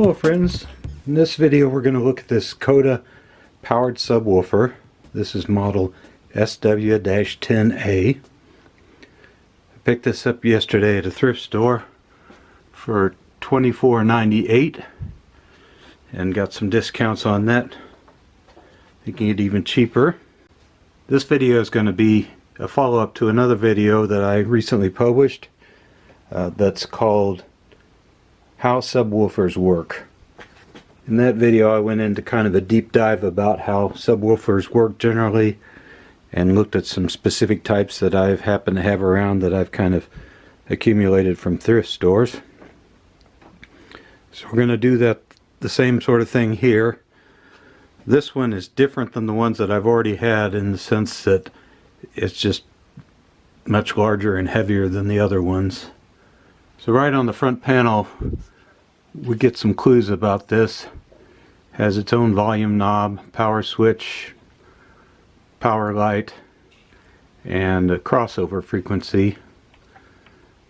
Hello friends, in this video we're going to look at this Koda powered subwoofer. This is model SW-10A. I picked this up yesterday at a thrift store for $24.98 and got some discounts on that, making it even cheaper. This video is going to be a follow-up to another video that I recently published that's called How Subwoofers Work. In that video I went into kind of a deep dive about how subwoofers work generally and looked at some specific types that I've happened to have around that I've kind of accumulated from thrift stores. So we're going to do the same sort of thing here. This one is different than the ones that I've already had in the sense that it's just much larger and heavier than the other ones. So right on the front panel we get some clues about this. Has its own volume knob, power switch, power light, and a crossover frequency.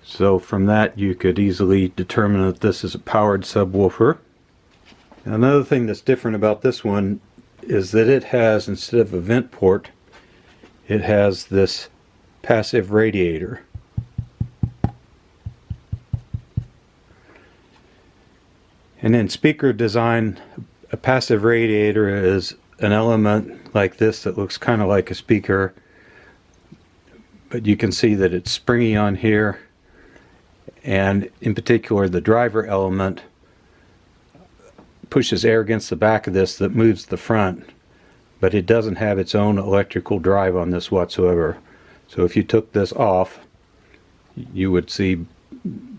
So from that you could easily determine that this is a powered subwoofer. Now, another thing that's different about this one is that it has, instead of a vent port, it has this passive radiator. And in speaker design, a passive radiator is an element like this that looks kind of like a speaker, but you can see that it's springy on here, and in particular the driver element pushes air against the back of this that moves the front, but it doesn't have its own electrical drive on this whatsoever. So if you took this off, you would see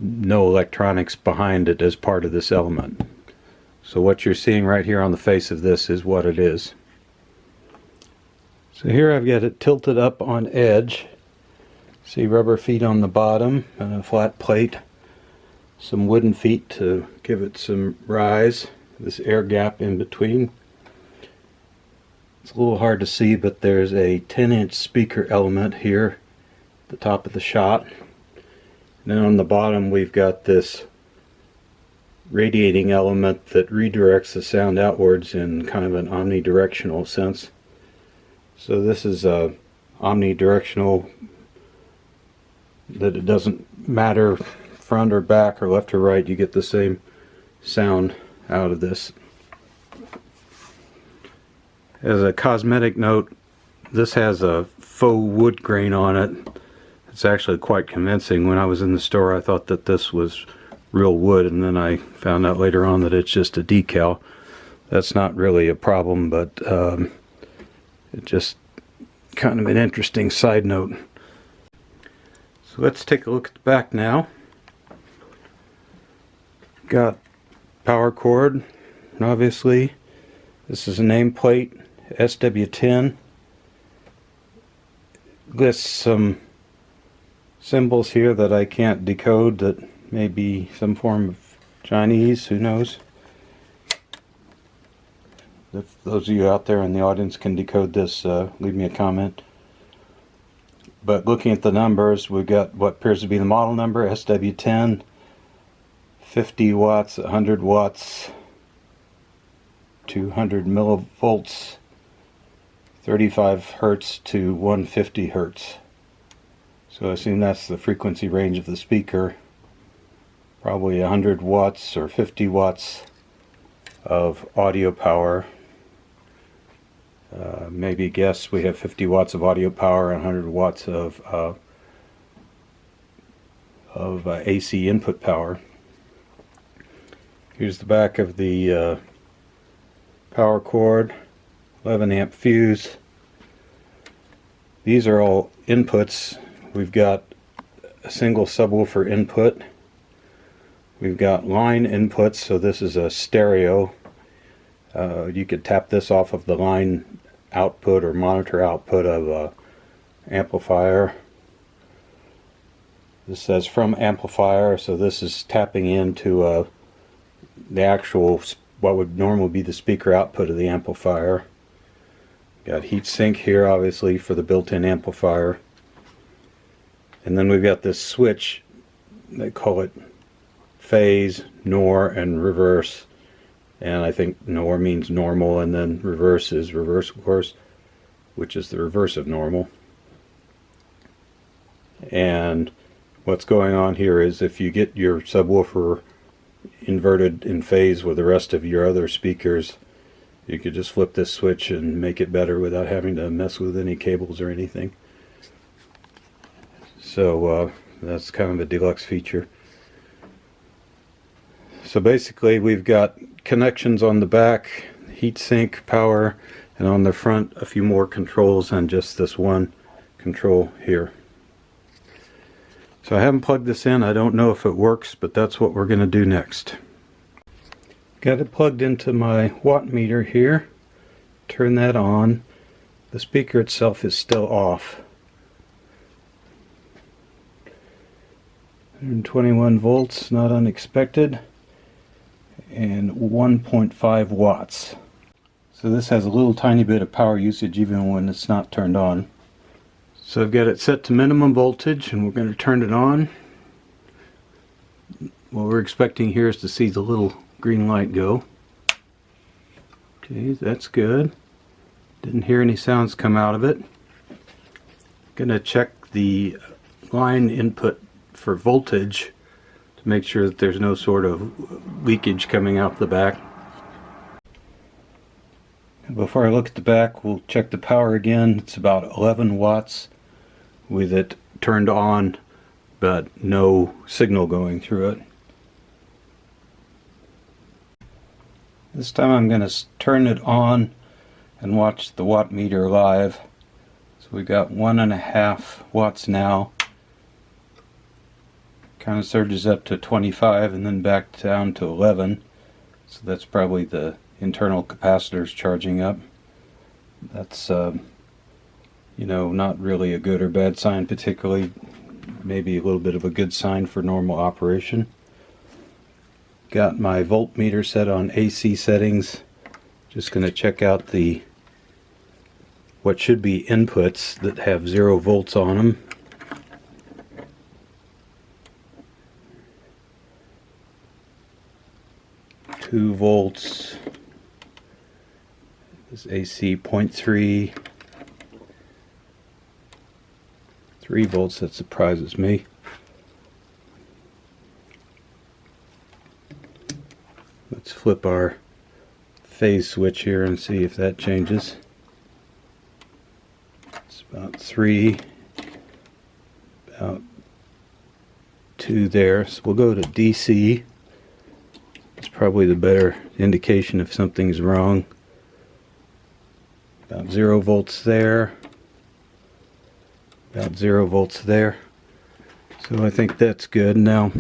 no electronics behind it as part of this element. So what you're seeing right here on the face of this is what it is. So here I've got it tilted up on edge. See rubber feet on the bottom and a flat plate. Some wooden feet to give it some rise. This air gap in between. It's a little hard to see, but there's a 10-inch speaker element here at the top of the shot. And then on the bottom we've got this radiating element that redirects the sound outwards in kind of an omnidirectional sense. So this is omnidirectional, that it doesn't matter front or back or left or right, you get the same sound out of this. As a cosmetic note, this has a faux wood grain on it. It's actually quite convincing. When I was in the store I thought that this was real wood, and then I found out later on that it's just a decal. That's not really a problem, but it's just kind of an interesting side note. So let's take a look at the back now. Got power cord, and obviously this is a nameplate, SW10. Lists some symbols here that I can't decode, that may be some form of Chinese, who knows. If those of you out there in the audience can decode this, leave me a comment. But looking at the numbers, we've got what appears to be the model number, SW10, 50 watts, 100 watts, 200 millivolts, 35 hertz to 150 hertz. So I assume that's the frequency range of the speaker. Probably 100 watts or 50 watts of audio power. Maybe guess we have 50 watts of audio power and 100 watts of AC input power. Here's the back of the power cord, 11 amp fuse. These are all inputs. We've got a single subwoofer input. We've got line inputs, so this is a stereo. You could tap this off of the line output or monitor output of an amplifier. This says from amplifier, so this is tapping into the actual, what would normally be the speaker output of the amplifier. Got heat sink here, obviously, for the built-in amplifier. And then we've got this switch, they call it phase, NOR, and reverse. and I think nor means normal, and then reverse is reverse, of course, which is the reverse of normal. And what's going on here is if you get your subwoofer inverted in phase with the rest of your other speakers, you could just flip this switch and make it better without having to mess with any cables or anything. So that's kind of a deluxe feature. So basically we've got connections on the back, heatsink, power, and on the front a few more controls and just this one control here. So I haven't plugged this in. I don't know if it works, but that's what we're going to do next. Got it plugged into my watt meter here. Turn that on. The speaker itself is still off. 121 volts, not unexpected, and 1.5 watts. So this has a little tiny bit of power usage even when it's not turned on. So I've got it set to minimum voltage, and we're going to turn it on. What we're expecting here is to see the little green light go. Okay, that's good. Didn't hear any sounds come out of it. Going to check the line input for voltage to make sure that there's no sort of leakage coming out the back. Before I look at the back, we'll check the power again. It's about 11 watts with it turned on, but no signal going through it. This time I'm going to turn it on and watch the watt meter live. So we got 1.5 watts now. Kind of surges up to 25 and then back down to 11. So that's probably the internal capacitors charging up. That's you know, not really a good or bad sign particularly. Maybe a little bit of a good sign for normal operation. Got my voltmeter set on AC settings. Just going to check out the what should be inputs that have 0 volts on them. Two volts. This AC 0.3. 3 volts, that surprises me. Let's flip our phase switch here and see if that changes. It's about 3, about 2 there. So we'll go to DC. It's probably the better indication if something's wrong. About 0 volts there. About 0 volts there. So I think that's good. Now,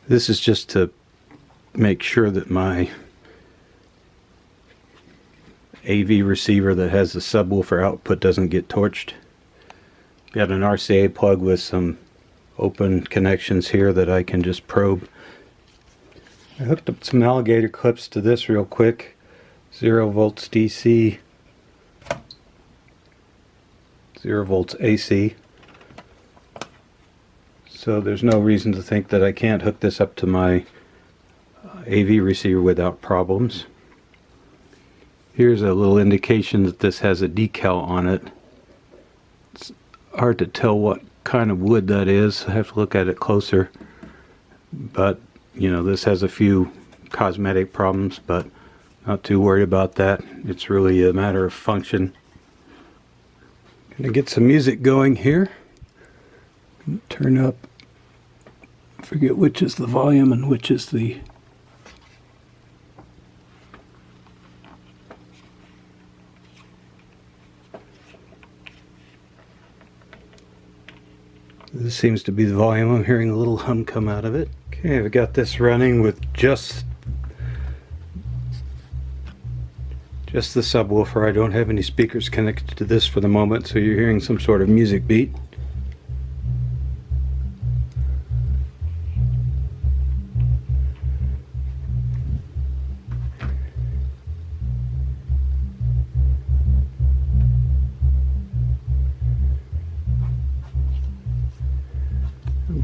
this is just to make sure that my AV receiver that has the subwoofer output doesn't get torched. Got an RCA plug with some open connections here that I can just probe. I hooked up some alligator clips to this real quick. 0 volts DC. 0 volts AC. So there's no reason to think that I can't hook this up to my AV receiver without problems. Here's a little indication that this has a decal on it. It's hard to tell what kind of wood that is. I have to look at it closer. But, you know, this has a few cosmetic problems, but not too worried about that. It's really a matter of function. Gonna get some music going here. Turn up, forget which is the volume and which is the This seems to be the volume. I'm hearing a little hum come out of it. Okay, I've got this running with just the subwoofer. I don't have any speakers connected to this for the moment, so you're hearing some sort of music beat.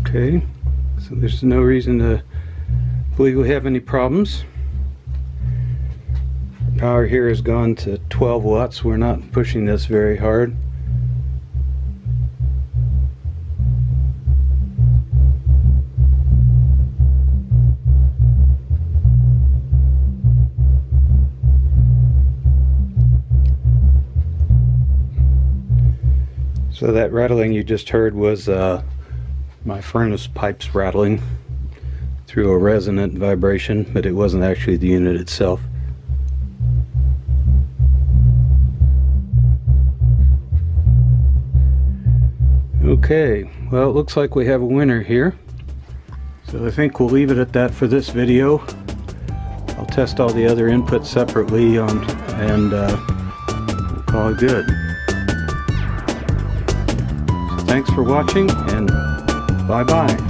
Okay, so there's no reason to believe we have any problems. Power here has gone to 12 watts. We're not pushing this very hard. So that rattling you just heard was my furnace pipes rattling through a resonant vibration, but it wasn't actually the unit itself. Okay, well, it looks like we have a winner here. So I think we'll leave it at that for this video. I'll test all the other inputs separately and we'll call it good. So thanks for watching, and bye-bye.